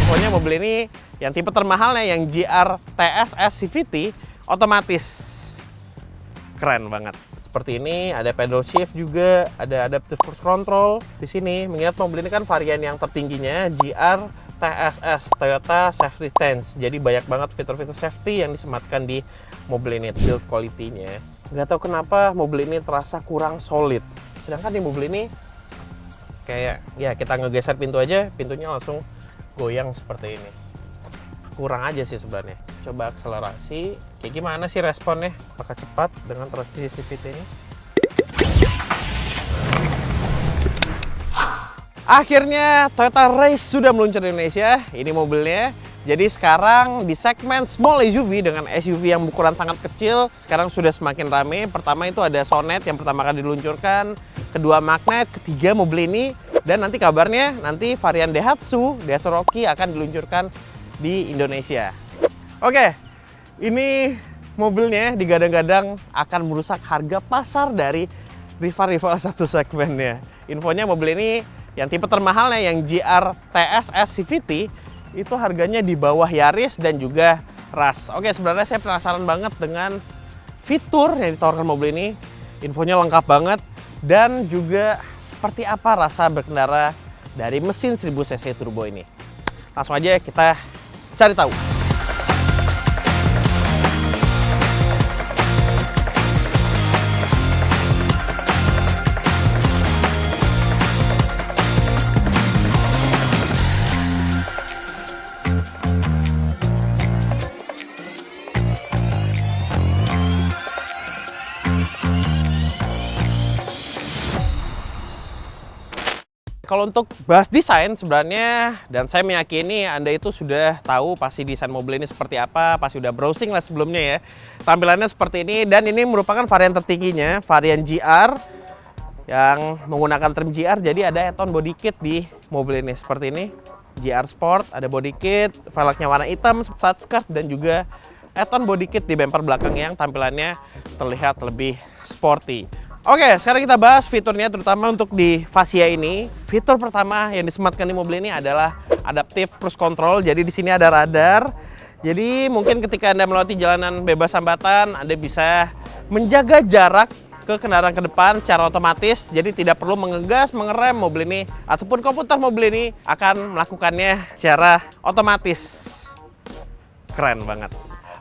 Infonya mobil ini yang tipe termahalnya yang GR TSS CVT otomatis. Keren banget. Seperti ini, ada pedal shift juga, ada adaptive cruise control di sini. Mengingat mobil ini kan varian yang tertingginya GR TSS, Toyota Safety Sense. Jadi banyak banget fitur-fitur safety yang disematkan di mobil ini. Build quality-nya, nggak tahu kenapa mobil ini terasa kurang solid. Sedangkan di mobil ini kayak ya kita ngegeser pintu aja, pintunya langsung goyang seperti ini. Kurang aja sih sebenarnya. Coba akselerasi, kayak gimana sih responnya? Apakah cepat dengan transmisi CVT ini? Akhirnya Toyota Race sudah meluncur di Indonesia. Ini mobilnya. Jadi sekarang di segmen small SUV dengan SUV yang ukuran sangat kecil, sekarang sudah semakin rame. Pertama itu ada Sonet yang pertama kali diluncurkan, kedua Magnet, ketiga mobil ini, dan nanti kabarnya nanti varian Daihatsu Rocky akan diluncurkan di Indonesia. Oke, ini mobilnya digadang-gadang akan merusak harga pasar dari rival-rival satu segmennya. Infonya mobil ini yang tipe termahalnya yang GR TSS CVT itu harganya di bawah Yaris dan juga Rush. Oke, sebenarnya saya penasaran banget dengan fitur yang ditawarkan mobil ini. Infonya lengkap banget dan juga seperti apa rasa berkendara dari mesin 1000 cc turbo ini. Langsung aja kita cari tahu. Kalau untuk bahas desain sebenarnya, dan saya meyakini Anda itu sudah tahu pasti desain mobil ini seperti apa, pasti udah browsing lah sebelumnya ya. Tampilannya seperti ini, dan ini merupakan varian tertingginya, varian GR yang menggunakan trim GR, jadi ada add-on body kit di mobil ini seperti ini. GR Sport, ada body kit, velgnya warna hitam, side skirt, dan juga add-on body kit di bumper belakang yang tampilannya terlihat lebih sporty. Oke, sekarang kita bahas fiturnya, terutama untuk di fascia ini. Fitur pertama yang disematkan di mobil ini adalah adaptive cruise control. Jadi di sini ada radar. Jadi mungkin ketika Anda melewati jalanan bebas hambatan, Anda bisa menjaga jarak ke kendaraan ke depan secara otomatis. Jadi tidak perlu mengegas, mengerem mobil ini, ataupun komputer mobil ini akan melakukannya secara otomatis. Keren banget.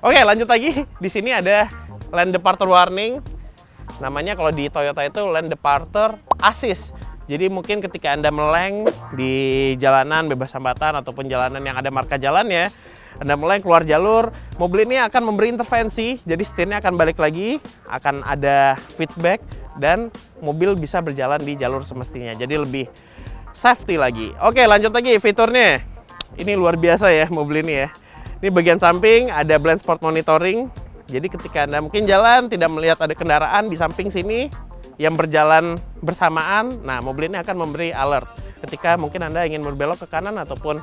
Oke, lanjut lagi. Di sini ada lane departure warning. Namanya kalau di Toyota itu lane departure assist. Jadi mungkin ketika Anda meleng di jalanan bebas hambatan ataupun jalanan yang ada marka jalan ya, Anda meleng keluar jalur, mobil ini akan memberi intervensi. Jadi setirnya akan balik lagi, akan ada feedback, dan mobil bisa berjalan di jalur semestinya. Jadi lebih safety lagi. Oke, lanjut lagi fiturnya. Ini luar biasa ya mobil ini ya. Ini bagian samping ada blind spot monitoring. Jadi ketika Anda mungkin jalan tidak melihat ada kendaraan di samping sini yang berjalan bersamaan, nah mobil ini akan memberi alert ketika mungkin Anda ingin berbelok ke kanan ataupun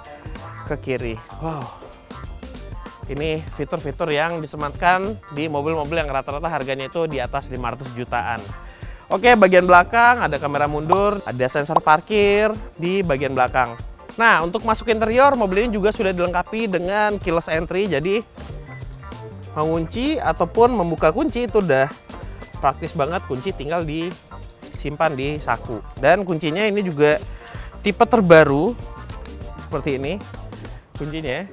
ke kiri. Wow, ini fitur-fitur yang disematkan di mobil-mobil yang rata-rata harganya itu di atas 500 jutaan. Oke, bagian belakang ada kamera mundur, ada sensor parkir di bagian belakang. Nah, untuk masuk interior, mobil ini juga sudah dilengkapi dengan keyless entry. Jadi mengunci ataupun membuka kunci itu udah praktis banget, kunci tinggal disimpan di saku. Dan kuncinya ini juga tipe terbaru seperti ini kuncinya.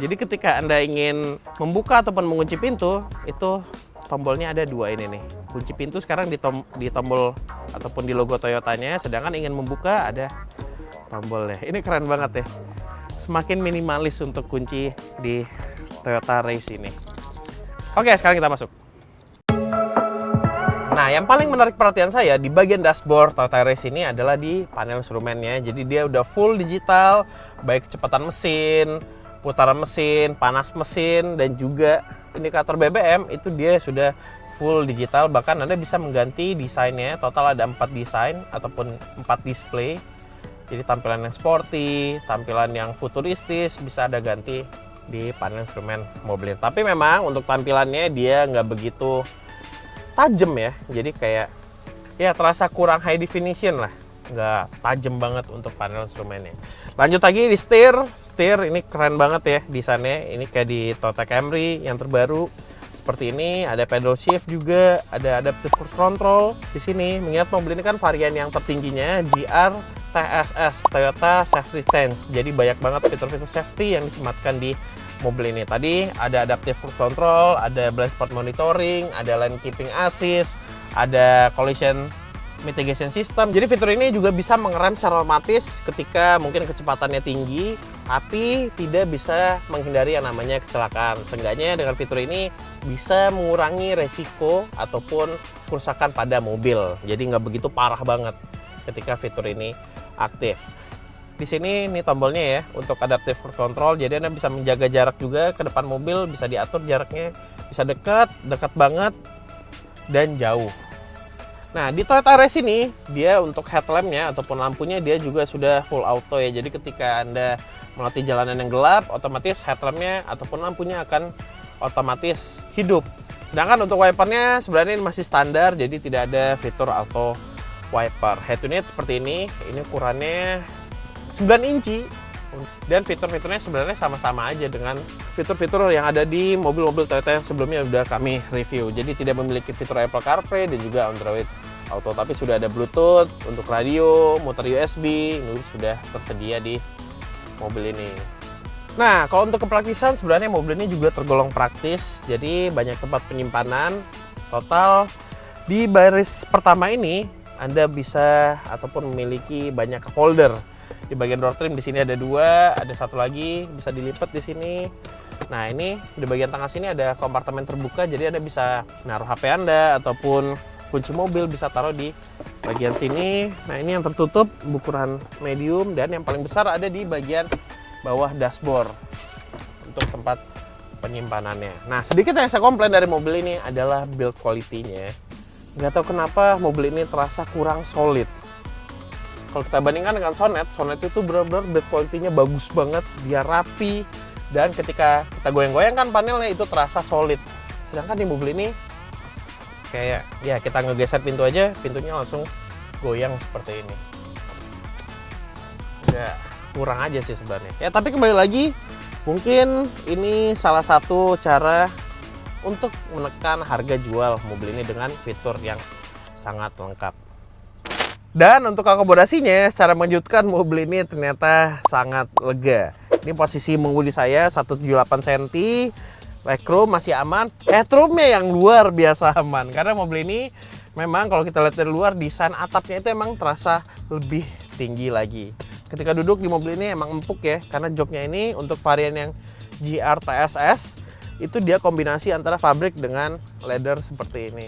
Jadi ketika Anda ingin membuka ataupun mengunci pintu, itu tombolnya ada dua ini nih. Kunci pintu sekarang di tombol ataupun di logo Toyotanya, sedangkan ingin membuka ada tombolnya. Ini keren banget ya. Semakin minimalis untuk kunci di Toyota Race ini. Oke, sekarang kita masuk. Nah, yang paling menarik perhatian saya di bagian dashboard Toyota Race ini adalah di panel instrumennya. Jadi dia udah full digital, baik kecepatan mesin, putaran mesin, panas mesin, dan juga indikator BBM itu dia sudah full digital. Bahkan Anda bisa mengganti desainnya. Total ada 4 desain ataupun 4 display. Jadi tampilan yang sporty, tampilan yang futuristis, bisa Anda ganti di panel instrumen mobil. Tapi memang untuk tampilannya dia nggak begitu tajam ya. Jadi kayak ya terasa kurang high definition lah. nggak tajam banget untuk panel instrumennya. Lanjut lagi di setir ini keren banget ya desainnya. Ini kayak di Toyota Camry yang terbaru seperti ini. Ada pedal shift juga, ada adaptive cruise control di sini. Mengingat mobil ini kan varian yang tertingginya GR TSS, Toyota Safety Sense. Jadi banyak banget fitur-fitur safety yang disematkan di mobil ini. Tadi ada adaptive cruise control, ada blind spot monitoring, ada lane keeping assist, ada collision mitigation system. Jadi fitur ini juga bisa mengerem secara otomatis ketika mungkin kecepatannya tinggi, tapi tidak bisa menghindari yang namanya kecelakaan. Seenggaknya dengan fitur ini bisa mengurangi resiko ataupun kerusakan pada mobil. Jadi nggak begitu parah banget ketika fitur ini aktif. Di sini nih tombolnya ya untuk adaptive cruise control. Jadi Anda bisa menjaga jarak juga ke depan mobil, bisa diatur jaraknya, bisa dekat banget, dan jauh. Nah, di Toyota Race ini, dia untuk headlampnya ataupun lampunya dia juga sudah full auto ya. Jadi ketika Anda melewati jalanan yang gelap, otomatis headlampnya ataupun lampunya akan otomatis hidup. Sedangkan untuk wipernya sebenarnya ini masih standar, jadi tidak ada fitur auto wiper. Head unit seperti ini ukurannya 9 inci. Dan fitur-fiturnya sebenarnya sama-sama aja dengan fitur-fitur yang ada di mobil-mobil Toyota yang sebelumnya sudah kami review. Jadi tidak memiliki fitur Apple CarPlay dan juga Android Auto, tapi sudah ada Bluetooth untuk radio, muter USB, ini sudah tersedia di mobil ini. Nah, kalau untuk kepraktisan sebenarnya mobil ini juga tergolong praktis. Jadi banyak tempat penyimpanan. Total di baris pertama ini Anda bisa ataupun memiliki banyak cup holder. Di bagian door trim di sini ada 2, ada satu lagi bisa dilipat di sini. Nah, ini di bagian tengah sini ada kompartemen terbuka, jadi Anda bisa naruh HP Anda ataupun kunci mobil bisa taruh di bagian sini. Nah, ini yang tertutup ukuran medium, dan yang paling besar ada di bagian bawah dashboard untuk tempat penyimpanannya. Nah, sedikit yang saya komplain dari mobil ini adalah build quality-nya. Nggak tahu kenapa mobil ini terasa kurang solid. Kalau kita bandingkan dengan Sonet itu benar-benar build quality-nya bagus banget, dia rapi, dan ketika kita goyang-goyang kan panelnya itu terasa solid. Sedangkan di mobil ini kayak ya kita ngegeser pintu aja, pintunya langsung goyang seperti ini. Ya kurang aja sih sebenarnya. Ya tapi kembali lagi, mungkin ini salah satu cara untuk menekan harga jual mobil ini dengan fitur yang sangat lengkap. Dan untuk akomodasinya, secara mengejutkan mobil ini ternyata sangat lega. Ini posisi mengemudi saya 178 cm, legroom masih aman, headroomnya yang luar biasa aman. Karena mobil ini memang kalau kita lihat dari luar, desain atapnya itu emang terasa lebih tinggi lagi. Ketika duduk di mobil ini emang empuk ya, karena joknya ini untuk varian yang GR TSS, itu dia kombinasi antara fabrik dengan leather seperti ini.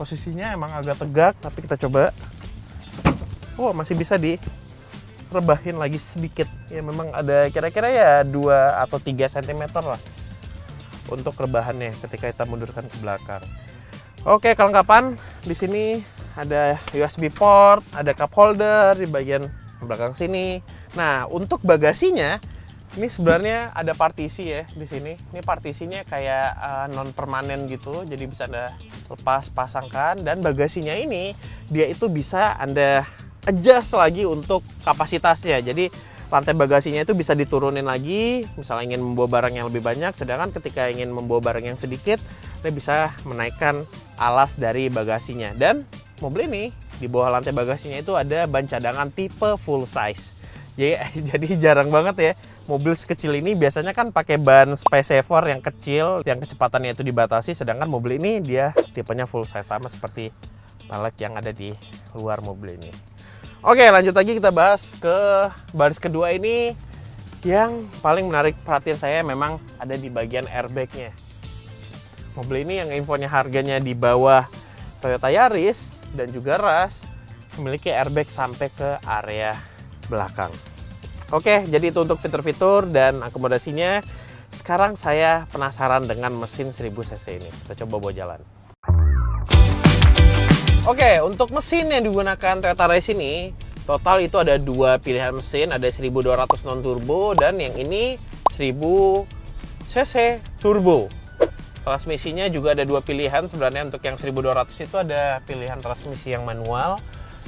Posisinya emang agak tegak, tapi kita coba. Oh, masih bisa direbahin lagi sedikit. Ya memang ada kira-kira ya 2 atau 3 cm lah untuk rebahannya ketika kita mundurkan ke belakang. Oke, kelengkapan di sini ada USB port, ada cup holder di bagian belakang sini. Nah, untuk bagasinya ini sebenarnya ada partisi ya di sini. Ini partisinya kayak non permanen gitu, jadi bisa Anda lepas pasangkan. Dan bagasinya ini dia itu bisa Anda adjust lagi untuk kapasitasnya. Jadi lantai bagasinya itu bisa diturunin lagi, misalnya ingin membawa barang yang lebih banyak, sedangkan ketika ingin membawa barang yang sedikit, Anda bisa menaikkan alas dari bagasinya. Dan mobil ini di bawah lantai bagasinya itu ada ban cadangan tipe full size. Jadi jarang banget ya mobil sekecil ini, biasanya kan pakai ban space saver yang kecil, yang kecepatannya itu dibatasi, sedangkan mobil ini dia tipenya full size, sama seperti pelek yang ada di luar mobil ini. Oke, lanjut lagi kita bahas ke baris kedua ini. Yang paling menarik perhatian saya memang ada di bagian airbagnya. Mobil ini yang infonya harganya di bawah Toyota Yaris dan juga Rush, memiliki airbag sampai ke area belakang. Oke, jadi itu untuk fitur-fitur dan akomodasinya. Sekarang saya penasaran dengan mesin 1000 cc ini. Kita coba bawa jalan. Oke, untuk mesin yang digunakan Toyota Race ini, total itu ada 2 pilihan mesin, ada 1200 non turbo dan yang ini 1000 cc turbo. Transmisinya juga ada 2 pilihan sebenarnya. Untuk yang 1200 itu ada pilihan transmisi yang manual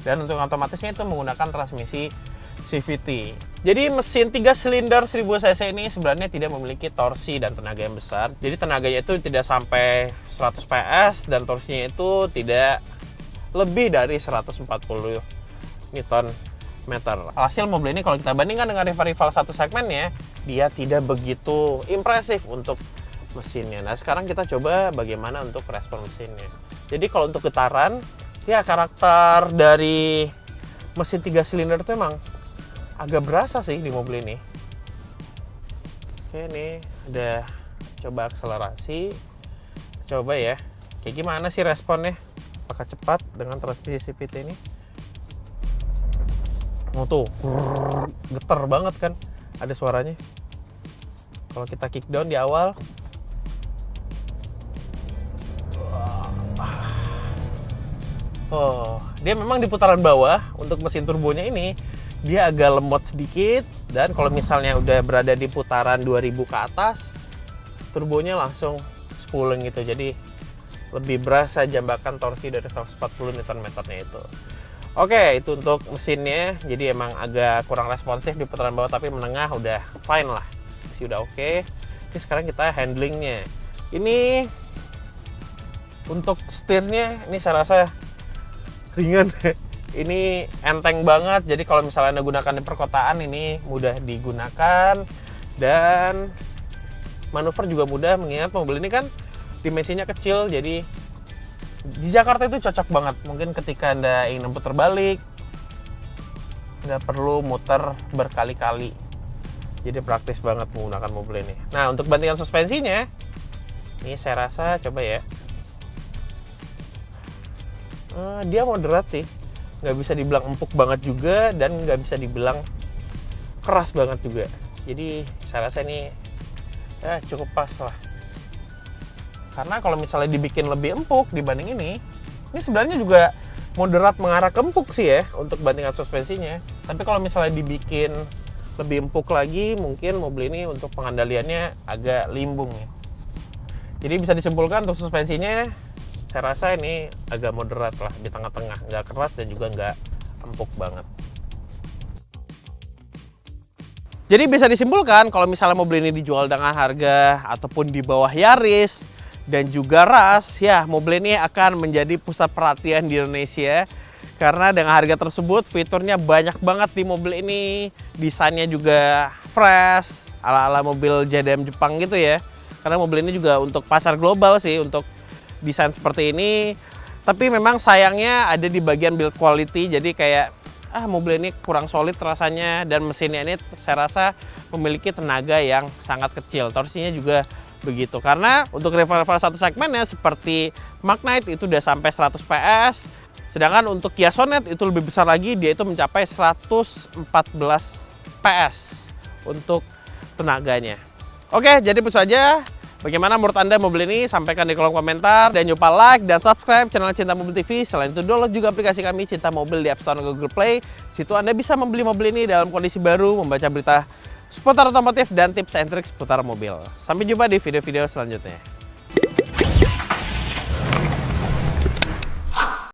Dan untuk otomatisnya itu menggunakan transmisi CVT. Jadi mesin 3 silinder 1000 cc ini sebenarnya tidak memiliki torsi dan tenaga yang besar. Jadi tenaganya itu tidak sampai 100 PS dan torsinya itu tidak lebih dari 140 Nm. Alhasil mobil ini kalau kita bandingkan dengan rival-rival satu segmennya, dia tidak begitu impresif untuk mesinnya. Nah, sekarang kita coba bagaimana untuk respon mesinnya. Jadi kalau untuk getaran, ya karakter dari mesin 3 silinder itu emang agak berasa sih di mobil ini. Oke, ini ada coba akselerasi. Coba ya, kayak gimana sih responnya? Apakah cepat dengan transmisi CVT ini? Oh tuh, getar banget kan, ada suaranya. Kalau kita kick down di awal, oh, dia memang di putaran bawah untuk mesin turbonya ini dia agak lemot sedikit, dan kalau misalnya udah berada di putaran 2000 ke atas, turbonya langsung spooling gitu. Jadi lebih berasa jambakan torsi dari 140 Nm-nya itu. Oke, itu untuk mesinnya. Jadi emang agak kurang responsif di putaran bawah, tapi menengah udah fine lah. Masih udah oke. Oke, sekarang kita handlingnya. Ini untuk setirnya, ini saya rasa ringan. Ini enteng banget, jadi kalau misalnya Anda gunakan di perkotaan ini mudah digunakan, dan manuver juga mudah, mengingat mobil ini kan dimensinya kecil, jadi di Jakarta itu cocok banget. Mungkin ketika Anda ingin putar balik, nggak perlu muter berkali-kali, jadi praktis banget menggunakan mobil ini. Nah, untuk bandingan suspensinya, ini saya rasa coba ya, dia moderat sih. Nggak bisa dibilang empuk banget juga, dan nggak bisa dibilang keras banget juga. Jadi saya rasa ini ya cukup pas lah. Karena kalau misalnya dibikin lebih empuk dibanding ini sebenarnya juga moderat mengarah ke empuk sih ya untuk bandingan suspensinya. Tapi kalau misalnya dibikin lebih empuk lagi, mungkin mobil ini untuk pengendaliannya agak limbung ya. Jadi bisa disimpulkan untuk suspensinya, saya rasa ini agak moderat lah, di tengah-tengah, nggak keras dan juga nggak empuk banget. Jadi bisa disimpulkan kalau misalnya mobil ini dijual dengan harga ataupun di bawah Yaris dan juga Rush, ya mobil ini akan menjadi pusat perhatian di Indonesia. Karena dengan harga tersebut, fiturnya banyak banget di mobil ini, desainnya juga fresh, ala-ala mobil JDM Jepang gitu ya. Karena mobil ini juga untuk pasar global sih, untuk desain seperti ini. Tapi memang sayangnya ada di bagian build quality, jadi kayak mobil ini kurang solid rasanya, dan mesinnya ini saya rasa memiliki tenaga yang sangat kecil. Torsinya juga begitu, karena untuk rival-rival satu segmennya seperti Magnite itu udah sampai 100 PS, sedangkan untuk Kia Sonet itu lebih besar lagi, dia itu mencapai 114 PS untuk tenaganya. Oke, jadi itu saja. Bagaimana menurut Anda mobil ini? Sampaikan di kolom komentar. Dan lupa like dan subscribe channel Cinta Mobil TV. Selain itu, download juga aplikasi kami Cinta Mobil di App Store dan Google Play. Situ Anda bisa membeli mobil ini dalam kondisi baru, membaca berita seputar otomotif dan tips and trik seputar mobil. Sampai jumpa di video-video selanjutnya.